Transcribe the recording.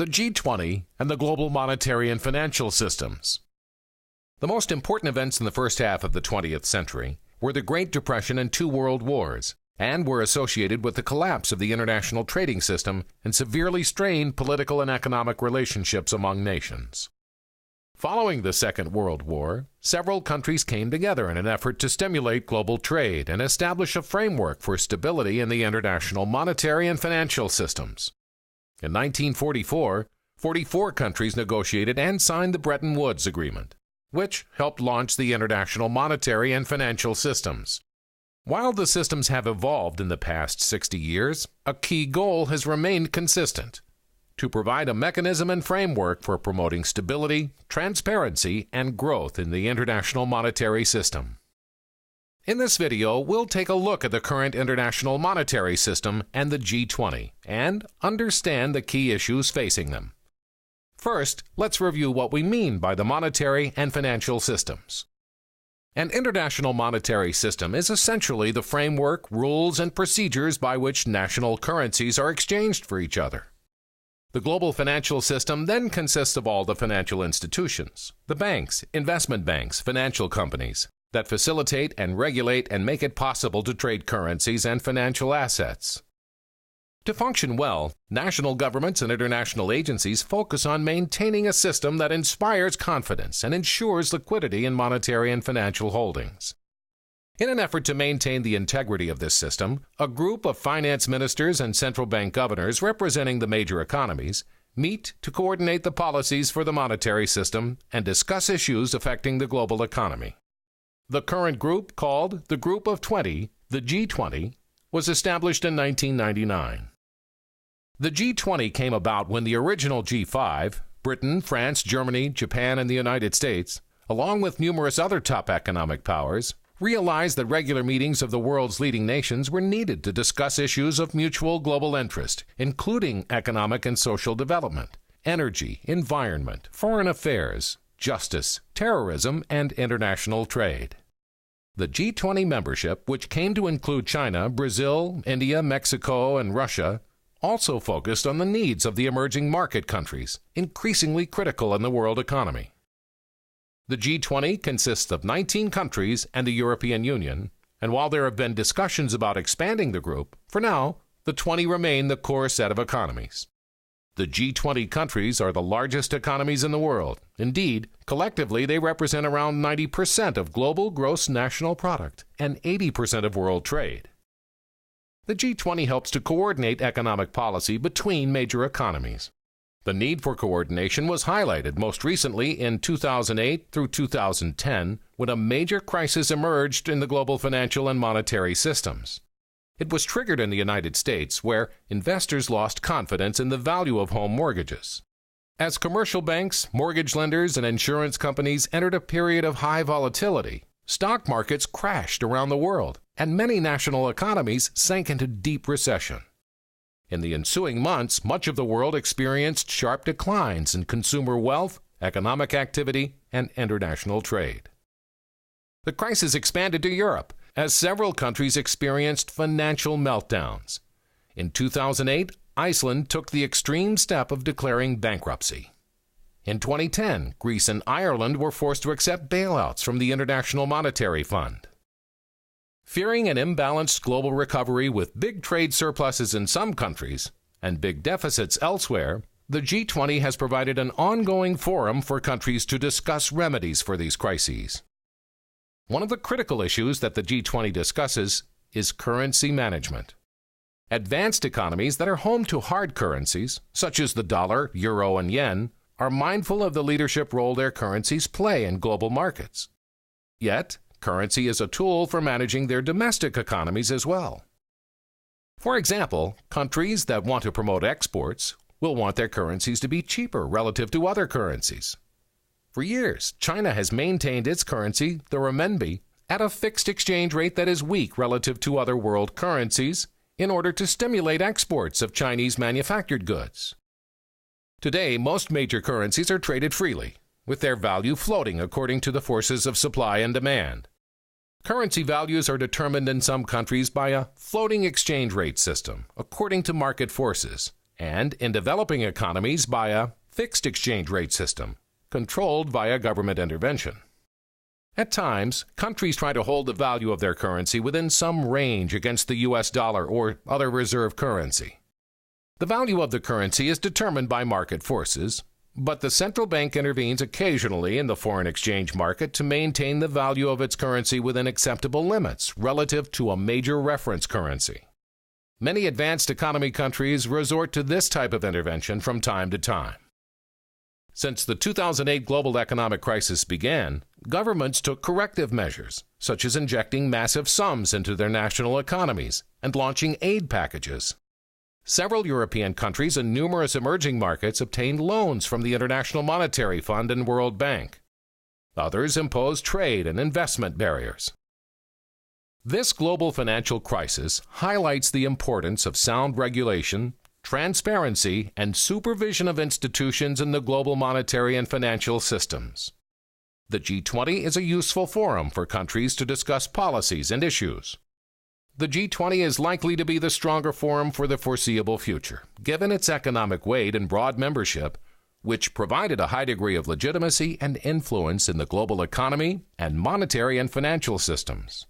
the G20, and the global monetary and financial systems. The most important events in the first half of the 20th century were the Great Depression and two world wars, and were associated with the collapse of the international trading system and severely strained political and economic relationships among nations. Following the Second World War, several countries came together in an effort to stimulate global trade and establish a framework for stability in the international monetary and financial systems. In 1944, 44 countries negotiated and signed the Bretton Woods Agreement, which helped launch the international monetary and financial systems. While the systems have evolved in the past 60 years, a key goal has remained consistent: to provide a mechanism and framework for promoting stability, transparency, and growth in the international monetary system. In this video, we'll take a look at the current international monetary system and the G20, and understand the key issues facing them. First, let's review what we mean by the monetary and financial systems. An international monetary system is essentially the framework, rules, and procedures by which national currencies are exchanged for each other. The global financial system then consists of all the financial institutions, the banks, investment banks, financial companies, that facilitate and regulate and make it possible to trade currencies and financial assets. To function well, national governments and international agencies focus on maintaining a system that inspires confidence and ensures liquidity in monetary and financial holdings. In an effort to maintain the integrity of this system, a group of finance ministers and central bank governors representing the major economies meet to coordinate the policies for the monetary system and discuss issues affecting the global economy. The current group, called the Group of 20, the G20, was established in 1999. The G20 came about when the original G5, Britain, France, Germany, Japan, and the United States, along with numerous other top economic powers, realized that regular meetings of the world's leading nations were needed to discuss issues of mutual global interest, including economic and social development, energy, environment, foreign affairs, justice, terrorism, and international trade. The G20 membership, which came to include China, Brazil, India, Mexico, and Russia, also focused on the needs of the emerging market countries, increasingly critical in the world economy. The G20 consists of 19 countries and the European Union, and while there have been discussions about expanding the group, for now, the 20 remain the core set of economies. The G20 countries are the largest economies in the world. Indeed, collectively, they represent around 90% of global gross national product and 80% of world trade. The G20 helps to coordinate economic policy between major economies. The need for coordination was highlighted most recently in 2008 through 2010, when a major crisis emerged in the global financial and monetary systems. It was triggered in the United States, where investors lost confidence in the value of home mortgages. As commercial banks, mortgage lenders, and insurance companies entered a period of high volatility, stock markets crashed around the world, and many national economies sank into deep recession. In the ensuing months, much of the world experienced sharp declines in consumer wealth, economic activity, and international trade. The crisis expanded to Europe, as several countries experienced financial meltdowns. In 2008, Iceland took the extreme step of declaring bankruptcy. In 2010, Greece and Ireland were forced to accept bailouts from the International Monetary Fund. Fearing an imbalanced global recovery with big trade surpluses in some countries and big deficits elsewhere, the G20 has provided an ongoing forum for countries to discuss remedies for these crises. One of the critical issues that the G20 discusses is currency management. Advanced economies that are home to hard currencies, such as the dollar, euro, and yen, are mindful of the leadership role their currencies play in global markets. Yet, currency is a tool for managing their domestic economies as well. For example, countries that want to promote exports will want their currencies to be cheaper relative to other currencies. For years, China has maintained its currency, the renminbi, at a fixed exchange rate that is weak relative to other world currencies in order to stimulate exports of Chinese manufactured goods. Today, most major currencies are traded freely, with their value floating according to the forces of supply and demand. Currency values are determined in some countries by a floating exchange rate system, according to market forces, and in developing economies by a fixed exchange rate system, controlled via government intervention. At times, countries try to hold the value of their currency within some range against the US dollar or other reserve currency. The value of the currency is determined by market forces, but the central bank intervenes occasionally in the foreign exchange market to maintain the value of its currency within acceptable limits relative to a major reference currency. Many advanced economy countries resort to this type of intervention from time to time. Since the 2008 global economic crisis began, governments took corrective measures, such as injecting massive sums into their national economies and launching aid packages. Several European countries and numerous emerging markets obtained loans from the International Monetary Fund and World Bank. Others imposed trade and investment barriers. This global financial crisis highlights the importance of sound regulation, transparency, and supervision of institutions in the global monetary and financial systems. The G20 is a useful forum for countries to discuss policies and issues. The G20 is likely to be the stronger forum for the foreseeable future, given its economic weight and broad membership, which provided a high degree of legitimacy and influence in the global economy and monetary and financial systems.